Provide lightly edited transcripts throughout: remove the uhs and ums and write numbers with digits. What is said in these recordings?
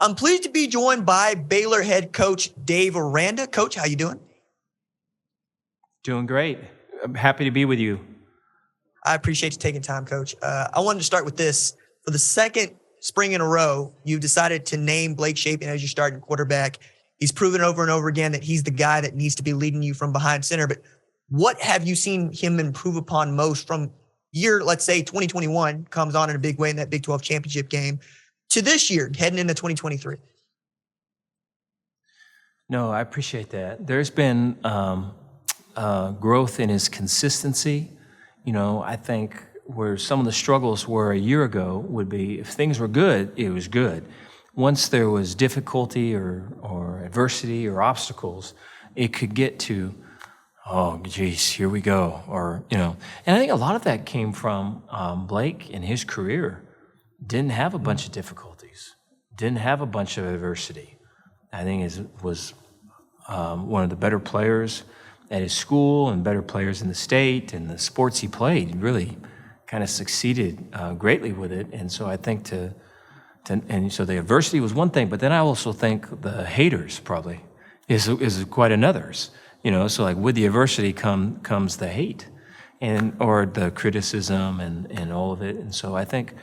I'm pleased to be joined by Baylor head coach Dave Aranda. Coach, how you doing? Doing great. I'm happy to be with you. I appreciate you taking time, Coach. I wanted to start with this. For the second spring in a row, you've decided to name Blake Shapen as your starting quarterback. He's proven over and over again that he's the guy that needs to be leading you from behind center. But what have you seen him improve upon most from year, let's say 2021 comes on in a big way in that Big 12 championship game, to this year, heading into 2023? No, I appreciate that. There's been growth in his consistency. You know, I think where some of the struggles were a year ago would be if things were good, it was good. Once there was difficulty or adversity or obstacles, it could get to, oh, geez, here we go. Or, you know, and I think a lot of that came from Blake in his career. Didn't have a bunch of difficulties, didn't have a bunch of adversity. I think was one of the better players at his school and better players in the state and the sports he played. He really kind of succeeded greatly with it. And so I think and so the adversity was one thing, but then I also think the haters probably is quite another's. You know, so like with the adversity comes the hate or the criticism and all of it. And so I think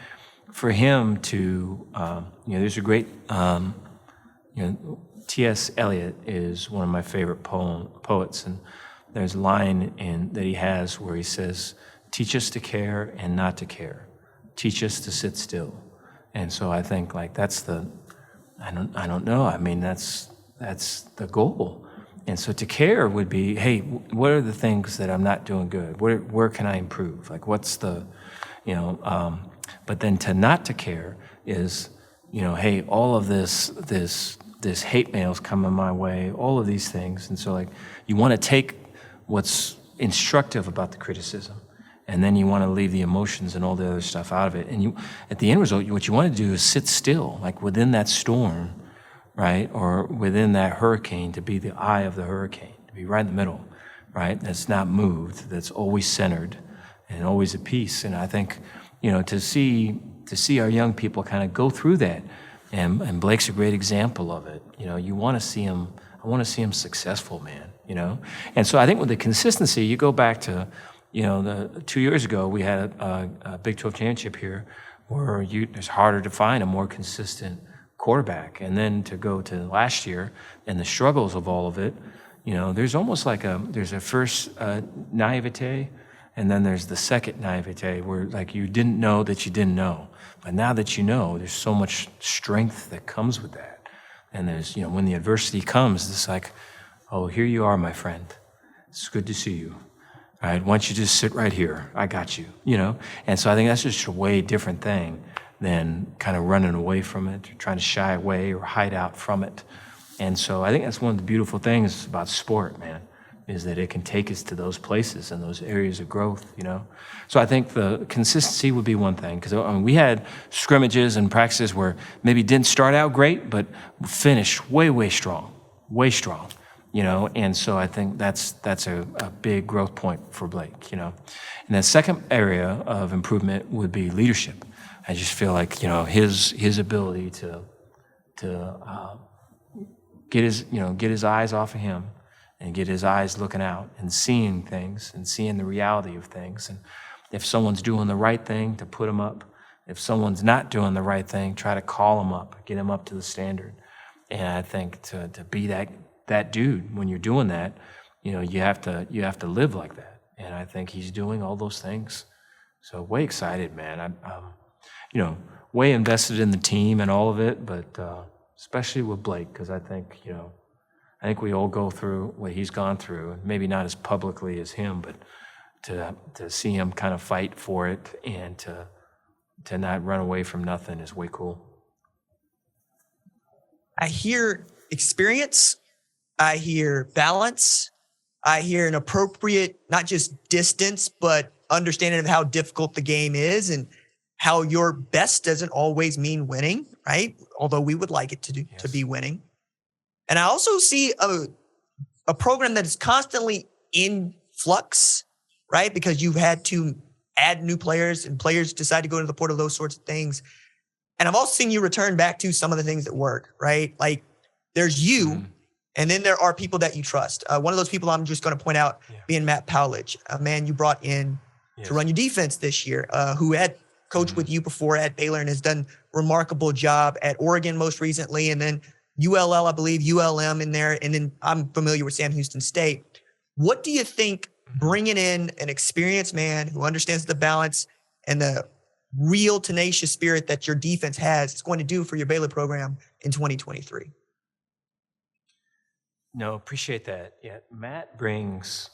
for him to, you know, there's a great, you know, T.S. Eliot is one of my favorite poets, and there's a line that he has where he says, "Teach us to care and not to care. Teach us to sit still." And so I think like that's I don't know. I mean, that's the goal. And so to care would be, hey, what are the things that I'm not doing good? Where can I improve? Like what's the, you know, but then to not to care is, you know, hey, all of this hate mail's coming my way, all of these things. And so like you want to take what's instructive about the criticism, and then you want to leave the emotions and all the other stuff out of it. And you, at the end result, what you want to do is sit still, like within that storm, right? Or within that hurricane, to be the eye of the hurricane, to be right in the middle, right? That's not moved, that's always centered and always at peace. And I think, you know, to see our young people kind of go through that, and Blake's a great example of it. You know, you want to see him, I want to see him successful, man, you know? And so I think with the consistency, you go back to, you know, 2 years ago, we had a Big 12 championship here where it's harder to find a more consistent quarterback. And then to go to last year and the struggles of all of it, you know, there's almost like there's a first naivete, and then there's the second naivete where like you didn't know that you didn't know. But now that you know, there's so much strength that comes with that. And there's, you know, when the adversity comes, it's like, oh, here you are, my friend. It's good to see you. All right, why don't you just sit right here? I got you, you know? And so I think that's just a way different thing than kind of running away from it, or trying to shy away or hide out from it. And so I think that's one of the beautiful things about sport, man, is that it can take us to those places and those areas of growth, you know? So I think the consistency would be one thing, because I mean, we had scrimmages and practices where maybe didn't start out great, but finished way strong, you know? And so I think that's a big growth point for Blake, you know? And the second area of improvement would be leadership. I just feel like, you know, his ability to get his eyes off of him and get his eyes looking out and seeing things and seeing the reality of things. And if someone's doing the right thing, to put them up. If someone's not doing the right thing, try to call them up, get them up to the standard. And I think to be that dude, when you're doing that, you know, you have to live like that. And I think he's doing all those things. So way excited, man. I'm you know, way invested in the team and all of it, but especially with Blake, because I think, you know, we all go through what he's gone through, maybe not as publicly as him, but to see him kind of fight for it and to not run away from nothing is way cool. I hear experience, I hear balance, I hear an appropriate, not just distance, but understanding of how difficult the game is and how your best doesn't always mean winning, right? Although we would like it to be winning. And I also see a program that is constantly in flux, right? Because you've had to add new players and players decide to go to the portal, those sorts of things. And I've also seen you return back to some of the things that work, right? Like there's you, and then there are people that you trust. One of those people I'm just going to point out being Matt Powledge, a man you brought in to run your defense this year, who had coached with you before at Baylor and has done a remarkable job at Oregon most recently, and then ULL, I believe, ULM in there, and then I'm familiar with Sam Houston State. What do you think bringing in an experienced man who understands the balance and the real tenacious spirit that your defense has is going to do for your Baylor program in 2023? No, appreciate that. Yeah, Matt brings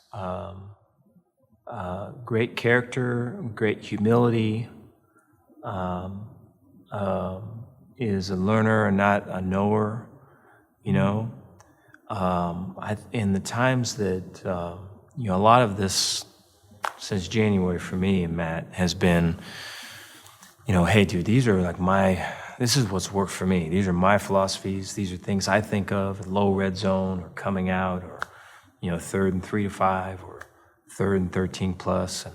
great character, great humility, is a learner and not a knower, you know. In the times that, you know, a lot of this since January for me and Matt has been, you know, hey, dude, these are like this is what's worked for me. These are my philosophies. These are things I think of, low red zone or coming out or, you know, 3rd and 3 to 5 or 3rd and 13 plus. And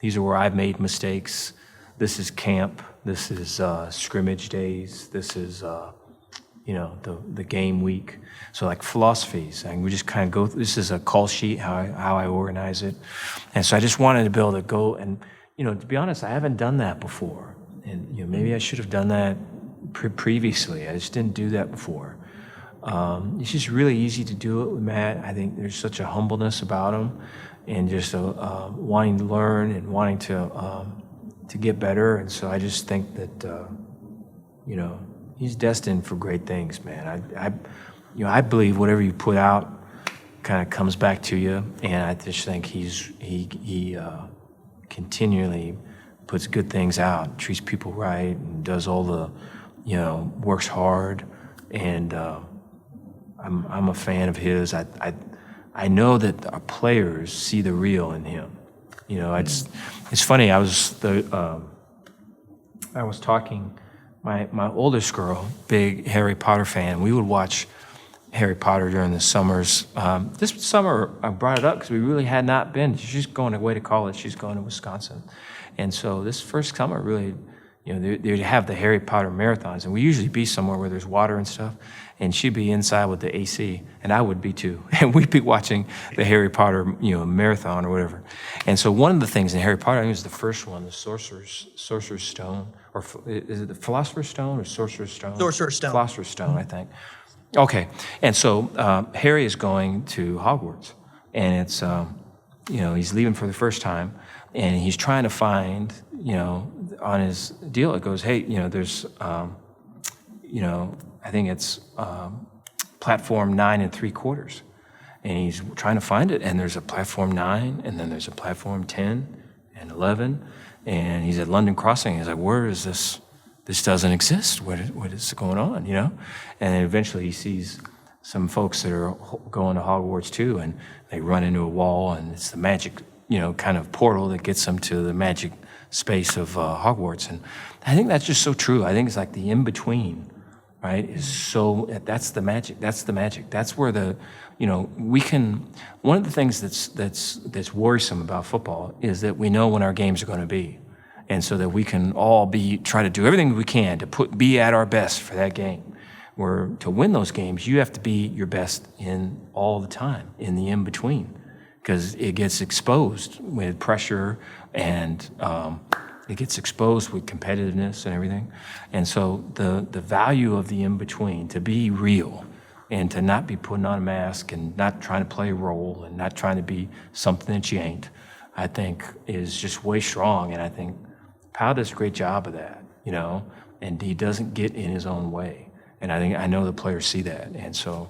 these are where I've made mistakes. This is camp. This is scrimmage days. This is, you know, the game week. So like philosophies, and we just kind of go through, this is a call sheet, how I organize it. And so I just wanted to be able to go and, you know, to be honest, I haven't done that before. And, you know, maybe I should have done that previously. I just didn't do that before. It's just really easy to do it with Matt. I think there's such a humbleness about him and just wanting to learn and wanting to get better. And so I just think that, you know, he's destined for great things, man. I believe whatever you put out kind of comes back to you, and I just think he continually puts good things out, treats people right, and does all the, you know, works hard, and I'm a fan of his. I know that our players see the real in him. You know, it's funny. I was talking. My oldest girl, big Harry Potter fan, we would watch Harry Potter during the summers. This summer, I brought it up because we really had not been. She's going away to college. She's going to Wisconsin. And so this first summer, really, you know, they'd have the Harry Potter marathons. And we usually be somewhere where there's water and stuff. And she'd be inside with the AC, and I would be too. And we'd be watching the Harry Potter, you know, marathon or whatever. And so one of the things in Harry Potter, I think it was the first one, the Sorcerer's Stone, or is it the Philosopher's Stone or Sorcerer's Stone? Sorcerer's Stone. Philosopher's Stone, I think. Okay, and so Harry is going to Hogwarts, and it's, you know, he's leaving for the first time, and he's trying to find, you know, on his deal, it goes, hey, you know, there's, you know, I think it's platform 9 3/4, and he's trying to find it, and there's a platform 9, and then there's a platform 10 and 11, and he's at London Crossing. He's like, where is this? This doesn't exist. What is going on, you know? And then eventually he sees some folks that are going to Hogwarts too, and they run into a wall, and it's the magic, you know, kind of portal that gets them to the magic space of Hogwarts. And I think that's just so true. I think it's like the in-between, right, is so, that's the magic. That's the magic. That's where the, you know, we can, one of the things that's worrisome about football is that we know when our games are going to be. And so that we can all try to do everything we can to be at our best for that game. Where to win those games, you have to be your best in all the time, in the in-between, because it gets exposed with pressure and it gets exposed with competitiveness and everything. And so the value of the in-between, to be real and to not be putting on a mask and not trying to play a role and not trying to be something that you ain't, I think is just way strong. And I think Powell does a great job of that, you know, and he doesn't get in his own way. And I know the players see that. And so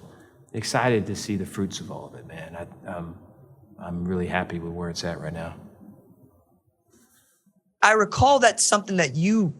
excited to see the fruits of all of it, man. I'm really happy with where it's at right now. I recall that's something that you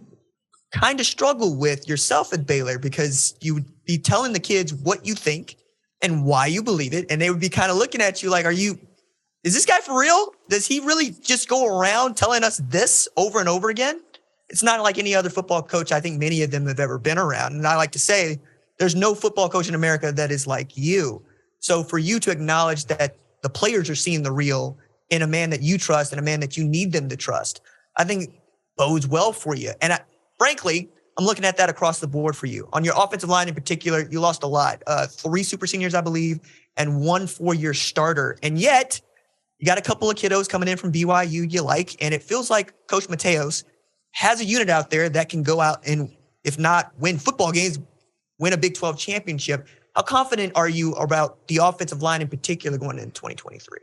kind of struggle with yourself at Baylor, because you would be telling the kids what you think and why you believe it. And they would be kind of looking at you like, is this guy for real? Does he really just go around telling us this over and over again? It's not like any other football coach I think many of them have ever been around. And I like to say there's no football coach in America that is like you. So for you to acknowledge that the players are seeing the real in a man that you trust and a man that you need them to trust, I think bodes well for you. And frankly, I'm looking at that across the board for you. On your offensive line in particular, you lost a lot. 3 super seniors, I believe, and 1 4-year starter. And yet, you got a couple of kiddos coming in from BYU you like, and it feels like Coach Mateos has a unit out there that can go out and, if not win football games, win a Big 12 championship. How confident are you about the offensive line in particular going into 2023?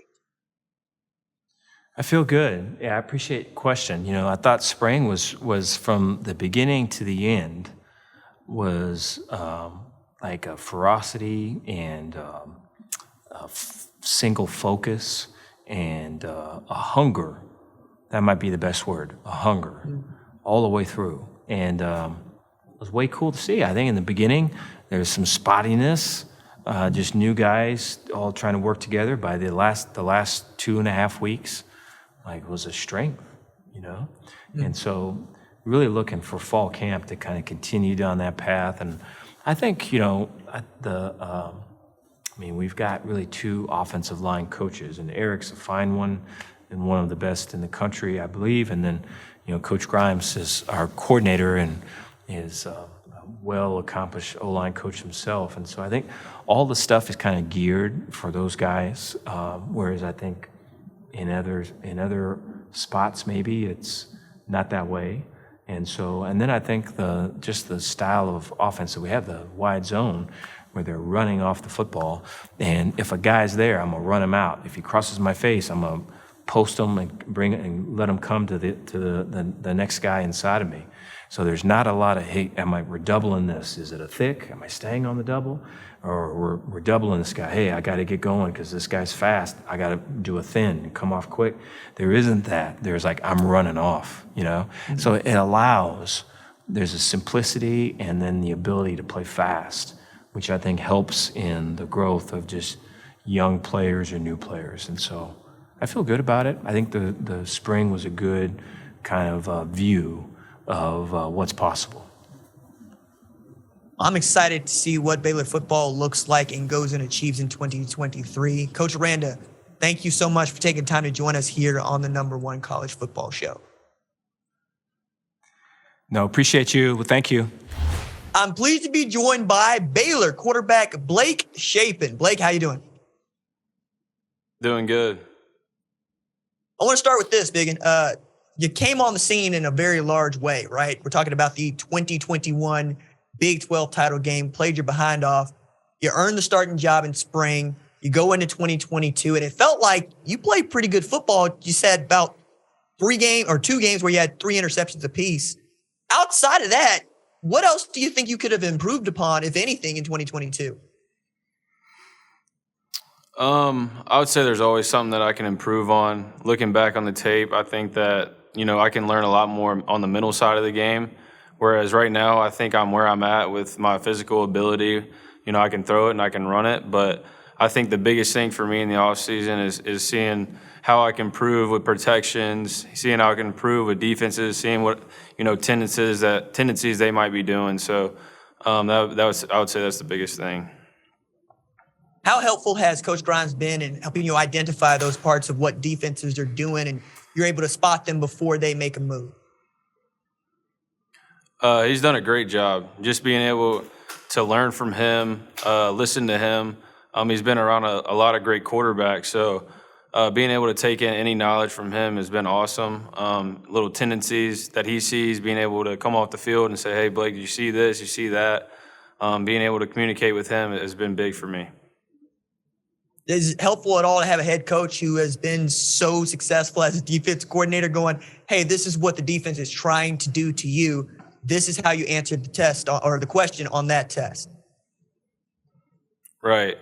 I feel good. Yeah, I appreciate the question. You know, I thought spring was from the beginning to the end was like a ferocity and single focus and a hunger. That might be the best word, a hunger, all the way through. And it was way cool to see. I think in the beginning, there was some spottiness, just new guys all trying to work together. By the last 2.5 weeks, like, was a strength, you know? And so really looking for fall camp to kind of continue down that path. And I think, you know, we've got really 2 offensive line coaches, and Eric's a fine one and one of the best in the country, I believe. And then, you know, Coach Grimes is our coordinator and is a well-accomplished O-line coach himself. And so I think all the stuff is kind of geared for those guys, whereas I think in other spots maybe it's not that way. And then I think the style of offense that we have, the wide zone, where they're running off the football, and if a guy's there, I'm gonna run him out. If he crosses my face, I'm gonna post him and let him come to the next guy inside of me. So there's not a lot of, hey, we're doubling this? Is it a thick? Am I staying on the double? Or we're doubling this guy. Hey, I got to get going because this guy's fast. I got to do a thin and come off quick. There isn't that. There's like, I'm running off, you know? Mm-hmm. So it allows, there's a simplicity and then the ability to play fast, which I think helps in the growth of just young players or new players. And so I feel good about it. I think the spring was a good kind of view of what's possible. I'm excited to see what Baylor football looks like and goes and achieves in 2023. Coach Aranda, thank you so much for taking time to join us here on the #1 college football show. No, appreciate you. Well, thank you. I'm pleased to be joined by Baylor quarterback Blake Shapen. Blake, how you doing? Doing good. I want to start with this, Biggin. You came on the scene in a very large way, right? We're talking about the 2021 Big 12 title game, played your behind off. You earned the starting job in spring. You go into 2022, and it felt like you played pretty good football. You said about 2 games where you had 3 interceptions apiece. Outside of that, what else do you think you could have improved upon, if anything, in 2022? I would say there's always something that I can improve on. Looking back on the tape, I think that, you know, I can learn a lot more on the mental side of the game. Whereas right now, I think I'm where I'm at with my physical ability. You know, I can throw it and I can run it. But I think the biggest thing for me in the offseason is seeing how I can improve with protections, seeing how I can improve with defenses, seeing what, you know, tendencies they might be doing. So I would say that's the biggest thing. How helpful has Coach Grimes been in helping you identify those parts of what defenses are doing and you're able to spot them before they make a move? He's done a great job. Just being able to learn from him, listen to him. He's been around a lot of great quarterbacks, so being able to take in any knowledge from him has been awesome. Little tendencies that he sees, being able to come off the field and say, hey, Blake, you see this, you see that. Being able to communicate with him has been big for me. Is it helpful at all to have a head coach who has been so successful as a defense coordinator going, hey, this is what the defense is trying to do to you. This is how you answered the test or the question on that test? Right.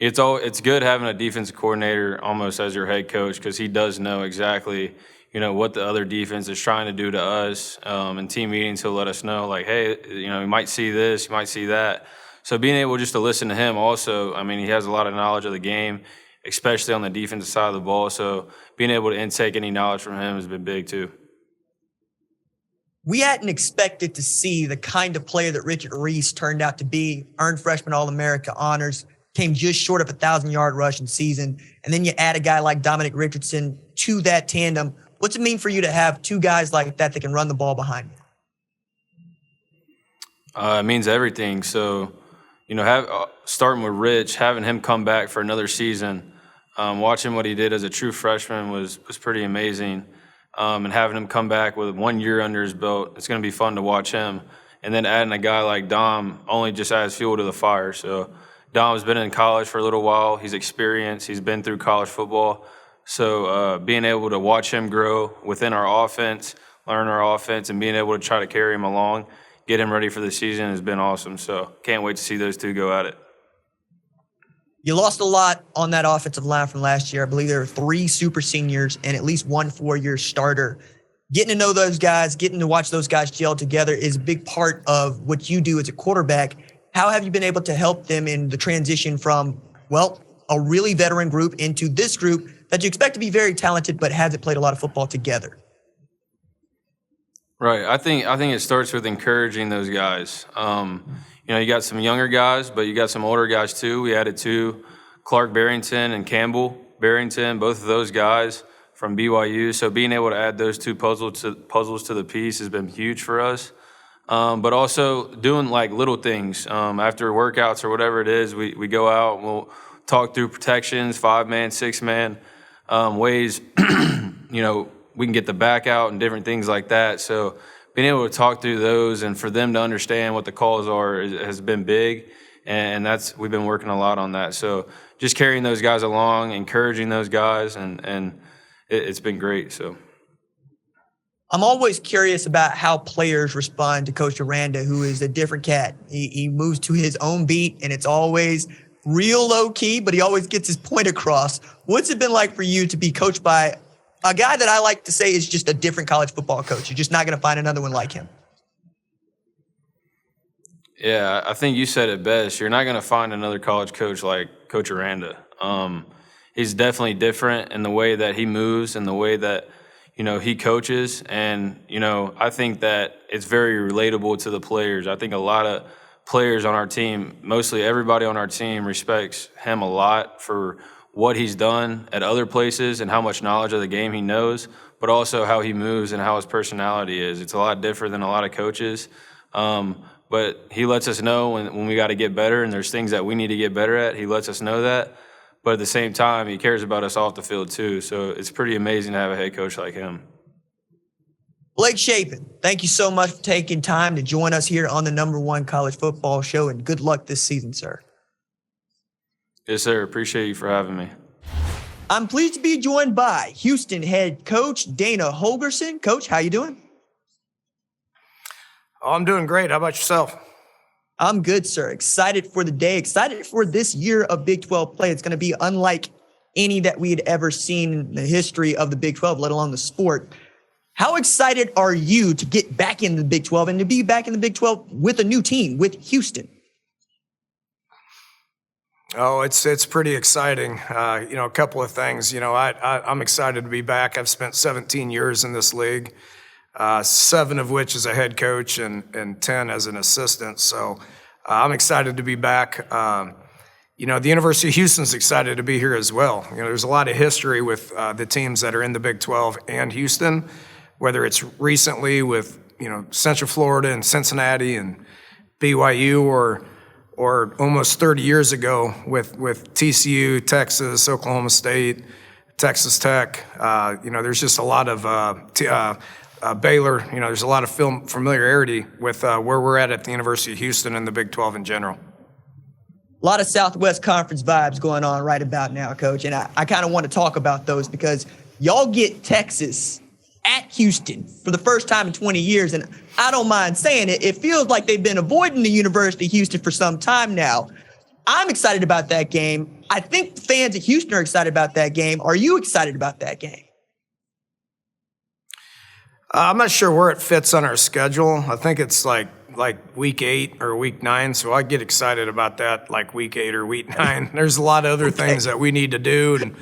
It's good having a defensive coordinator almost as your head coach because he does know exactly, you know, what the other defense is trying to do to us. In team meetings, he'll let us know, like, hey, you know, you might see this, you might see that. So being able just to listen to him also, I mean, he has a lot of knowledge of the game, especially on the defensive side of the ball. So being able to intake any knowledge from him has been big too. We hadn't expected to see the kind of player that Richard Reese turned out to be, earned freshman All-America honors, came just short of 1,000-yard rushing season. And then you add a guy like Dominic Richardson to that tandem. What's it mean for you to have 2 guys like that can run the ball behind you? It means everything. So, starting with Rich, having him come back for another season, watching what he did as a true freshman was pretty amazing. And having him come back with 1 year under his belt, it's going to be fun to watch him. And then adding a guy like Dom only just adds fuel to the fire. So Dom's been in college for a little while. He's experienced. He's been through college football. So being able to watch him grow within our offense, learn our offense, and being able to try to carry him along, get him ready for the season has been awesome. So can't wait to see those two go at it. You lost a lot on that offensive line from last year. I believe there were 3 super seniors and at least 1 4-year starter. Getting to know those guys, getting to watch those guys gel together is a big part of what you do as a quarterback. How have you been able to help them in the transition from, a really veteran group into this group that you expect to be very talented but hasn't played a lot of football together? Right. I think it starts with encouraging those guys. You got some younger guys, but you got some older guys too. We added 2, Clark Barrington and Campbell Barrington, both of those guys from BYU. So being able to add those 2 puzzles to the piece has been huge for us. But also doing like little things after workouts or whatever it is, we go out and we'll talk through protections, 5-man, 6-man, ways, we can get the back out and different things like that. So being able to talk through those and for them to understand what the calls are has been big. And we've been working a lot on that. So just carrying those guys along, encouraging those guys, and it's been great. So I'm always curious about how players respond to Coach Aranda, who is a different cat. He moves to his own beat, and it's always real low key, but he always gets his point across. What's it been like for you to be coached by a guy that I like to say is just a different college football coach? You're just not going to find another one like him. Yeah, I think you said it best. You're not going to find another college coach like Coach Aranda. He's definitely different in the way that he moves and the way that, he coaches. And, I think that it's very relatable to the players. I think a lot of players on our team, mostly everybody on our team, respects him a lot for what he's done at other places and how much knowledge of the game he knows, but also how he moves and how his personality is. It's a lot different than a lot of coaches. But he lets us know when we got to get better, and there's things that we need to get better at. He lets us know that. But at the same time, he cares about us off the field too. So it's pretty amazing to have a head coach like him. Blake Shapen, thank you so much for taking time to join us here on the #1 college football show, and good luck this season, sir. Yes, sir. Appreciate you for having me. I'm pleased to be joined by Houston head coach Dana Holgorsen. Coach, how you doing? Oh, I'm doing great. How about yourself? I'm good, sir. Excited for the day. Excited for this year of Big 12 play. It's going to be unlike any that we had ever seen in the history of the Big 12, let alone the sport. How excited are you to get back in the Big 12 and to be back in the Big 12 with a new team, with Houston? Oh, it's pretty exciting. A couple of things. I'm excited to be back. I've spent 17 years in this league, 7 of which as a head coach and 10 as an assistant. So I'm excited to be back. The University of Houston's excited to be here as well. There's a lot of history with the teams that are in the Big 12 and Houston, whether it's recently with, Central Florida and Cincinnati and BYU or almost 30 years ago with TCU, Texas, Oklahoma State, Texas Tech. There's just a lot of Baylor. There's a lot of familiarity with where we're at the University of Houston and the Big 12 in general. A lot of Southwest Conference vibes going on right about now, Coach. And I kind of want to talk about those because y'all get Texas at Houston for the first time in 20 years. And I don't mind saying it. It feels like they've been avoiding the University of Houston for some time now. I'm excited about that game. I think fans at Houston are excited about that game. Are you excited about that game? I'm not sure where it fits on our schedule. I think it's like week 8 or week 9. So I get excited about that like week 8 or week 9. There's a lot of other things that we need to do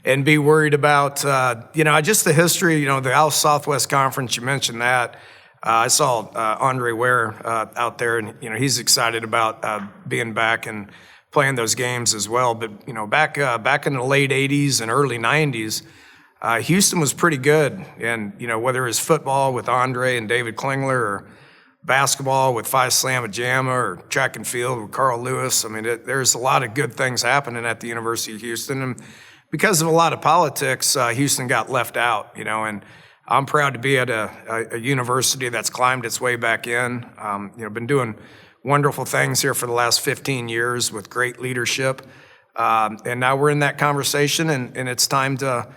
and be worried about. Just the history, the South Southwest Conference, you mentioned that. I saw Andre Ware out there, and, he's excited about being back and playing those games as well. But, back in the late 80s and early 90s, Houston was pretty good. And, whether it was football with Andre and David Klingler basketball with Phi Slamma Jamma or track and field with Carl Lewis. I mean, there's a lot of good things happening at the University of Houston. And because of a lot of politics, Houston got left out, and I'm proud to be at a university that's climbed its way back in. Been doing wonderful things here for the last 15 years with great leadership. And now we're in that conversation, and it's time to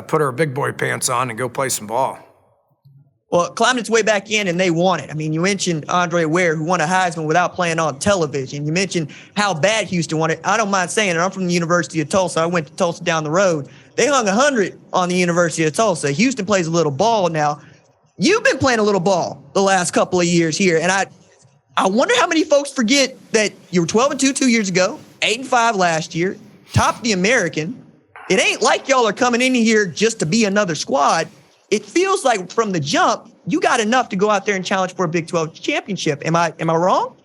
put our big boy pants on and go play some ball. Well, it climbed its way back in, and they won it. I mean, you mentioned Andre Ware, who won a Heisman without playing on television. You mentioned how bad Houston won it. I don't mind saying it. I'm from the University of Tulsa. I went to Tulsa down the road. They hung 100 on the University of Tulsa. Houston plays a little ball now. You've been playing a little ball the last couple of years here, and I wonder how many folks forget that you were 12-2 2 years ago, 8-5 last year, topped the American. It ain't like y'all are coming in here just to be another squad. It feels like from the jump, you got enough to go out there and challenge for a Big 12 championship. Am I wrong?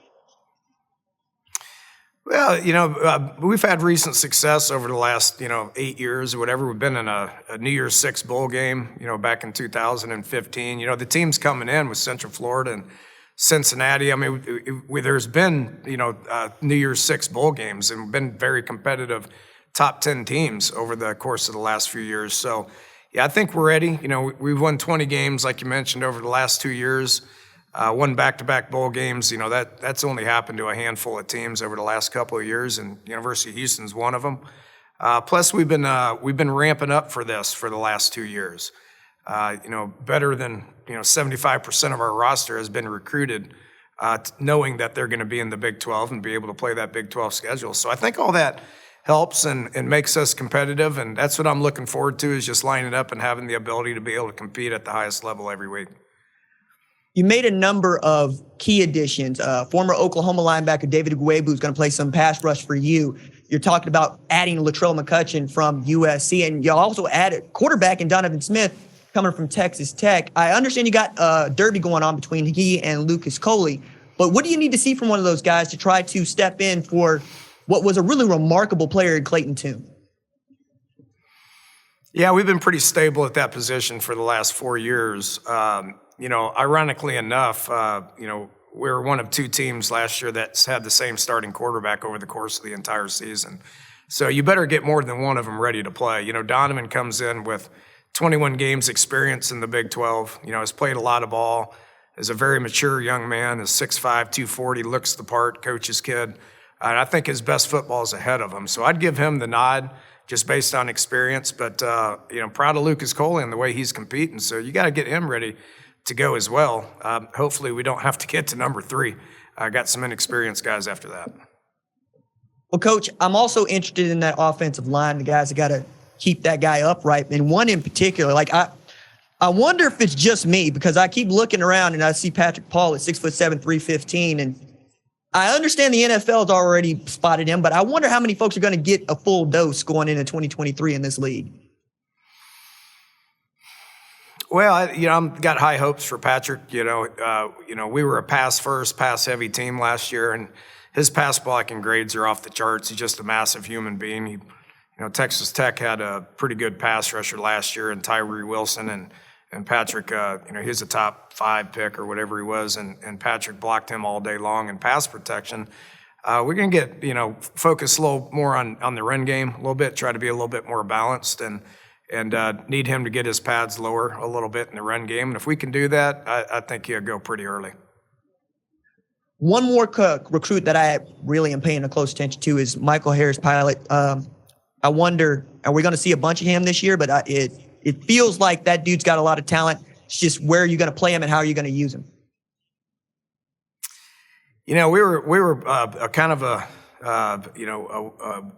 Well, we've had recent success over the last, 8 years or whatever. We've been in a New Year's Six bowl game, back in 2015. The team's coming in with Central Florida and Cincinnati. I mean, there's been, New Year's Six bowl games and been very competitive top 10 teams over the course of the last few years. So, yeah, I think we're ready. We've won 20 games, like you mentioned, over the last 2 years. Won back-to-back bowl games. That's only happened to a handful of teams over the last couple of years, and University of Houston's one of them. Plus, we've been ramping up for this for the last 2 years. Better than 75% of our roster has been recruited, knowing that they're going to be in the Big 12 and be able to play that Big 12 schedule. So I think all that helps and makes us competitive, and that's what I'm looking forward to, is just lining up and having the ability to be able to compete at the highest level every week. You made a number of key additions. Former Oklahoma linebacker David Ugwoegbu is going to play some pass rush for you. You're talking about adding Latrell McCutcheon from USC, and you also added quarterback in Donovan Smith coming from Texas Tech. I understand you got a derby going on between he and Lucas Coley, but what do you need to see from one of those guys to try to step in for what was a really remarkable player in Clayton Tune? Yeah, we've been pretty stable at that position for the last 4 years. Ironically enough, we were one of two teams last year that's had the same starting quarterback over the course of the entire season. So you better get more than one of them ready to play. Donovan comes in with 21 games experience in the Big 12, has played a lot of ball, is a very mature young man, is 6'5", 240, looks the part, coach's kid. And I think his best football is ahead of him. So I'd give him the nod just based on experience. But, proud of Lucas Coley and the way he's competing. So you got to get him ready to go as well. Hopefully we don't have to get to number 3. I got some inexperienced guys after that. Well, Coach, I'm also interested in that offensive line, the guys that got to keep that guy upright. And one in particular, I wonder if it's just me, because I keep looking around and I see Patrick Paul at 6'7", 315, and I understand the NFL's already spotted him, but I wonder how many folks are going to get a full dose going into 2023 in this league. Well, I've got high hopes for Patrick. We were a pass-first, pass-heavy team last year, and his pass blocking grades are off the charts. He's just a massive human being. Texas Tech had a pretty good pass rusher last year, and Tyree Wilson, and Patrick, he's a top 5 pick or whatever he was, and Patrick blocked him all day long in pass protection. We're going to get, focus a little more on the run game a little bit, try to be a little bit more balanced, and need him to get his pads lower a little bit in the run game. And if we can do that, I think he'll go pretty early. One more recruit that I really am paying a close attention to is Michael Harris-Pilot. I wonder, are we going to see a bunch of him this year? But it feels like that dude's got a lot of talent. It's just where are you going to play him and how are you going to use him? We were a kind of a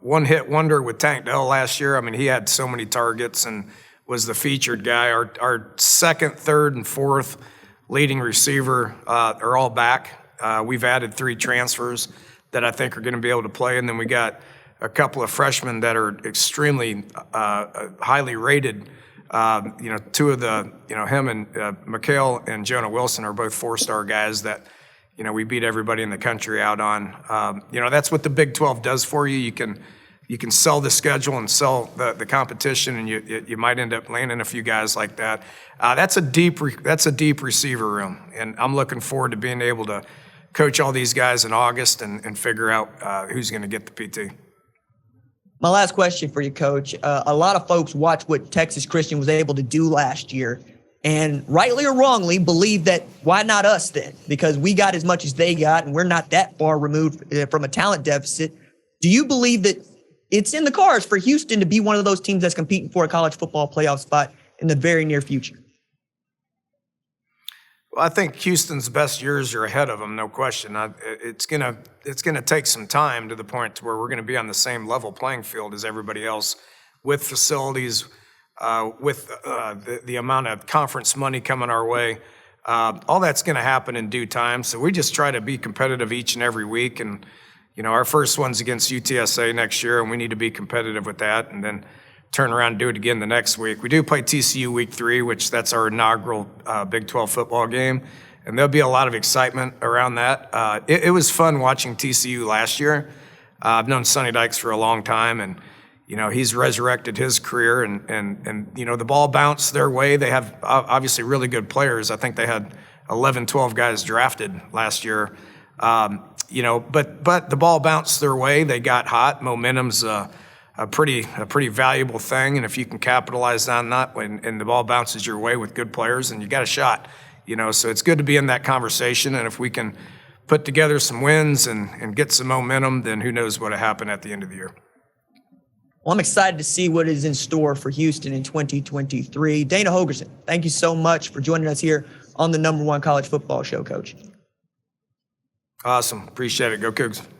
one-hit wonder with Tank Dell last year. I mean, he had so many targets and was the featured guy. Our second, third, and fourth leading receiver are all back. We've added 3 transfers that I think are going to be able to play, and then we got a couple of freshmen that are extremely highly rated. 2 of the, him and Mikhail and Jonah Wilson are both 4-star guys that, we beat everybody in the country out on. That's what the Big 12 does for you. You you can sell the schedule and sell the competition, and you might end up landing a few guys like that. That's a deep receiver room, and I'm looking forward to being able to coach all these guys in August and figure out who's going to get the PT. My last question for you, Coach. A lot of folks watch what Texas Christian was able to do last year, and rightly or wrongly believe that why not us then? Because we got as much as they got, and we're not that far removed from a talent deficit. Do you believe that it's in the cards for Houston to be one of those teams that's competing for a college football playoff spot in the very near future? Well, I think Houston's best years are ahead of them, no question. It's gonna take some time to the point to where we're gonna be on the same level playing field as everybody else, with facilities, with the amount of conference money coming our way. All that's gonna happen in due time. So we just try to be competitive each and every week, and our first one's against UTSA next year, and we need to be competitive with that, and then turn around and do it again the next week. We do play TCU week 3, which that's our inaugural Big 12 football game, and there'll be a lot of excitement around that. It was fun watching TCU last year. I've known Sonny Dykes for a long time, and he's resurrected his career, and the ball bounced their way. They have obviously really good players. I think they had 11, 12 guys drafted last year. But the ball bounced their way. They got hot. Momentum's a pretty valuable thing, and if you can capitalize on that and the ball bounces your way with good players, and you got a shot. So it's good to be in that conversation, and if we can put together some wins and get some momentum, then who knows what'll happen at the end of the year. Well, I'm excited to see what is in store for Houston in 2023. Dana Holgorsen, thank you so much for joining us here on the #1 college football show, Coach. Awesome. Appreciate it. Go Cougs.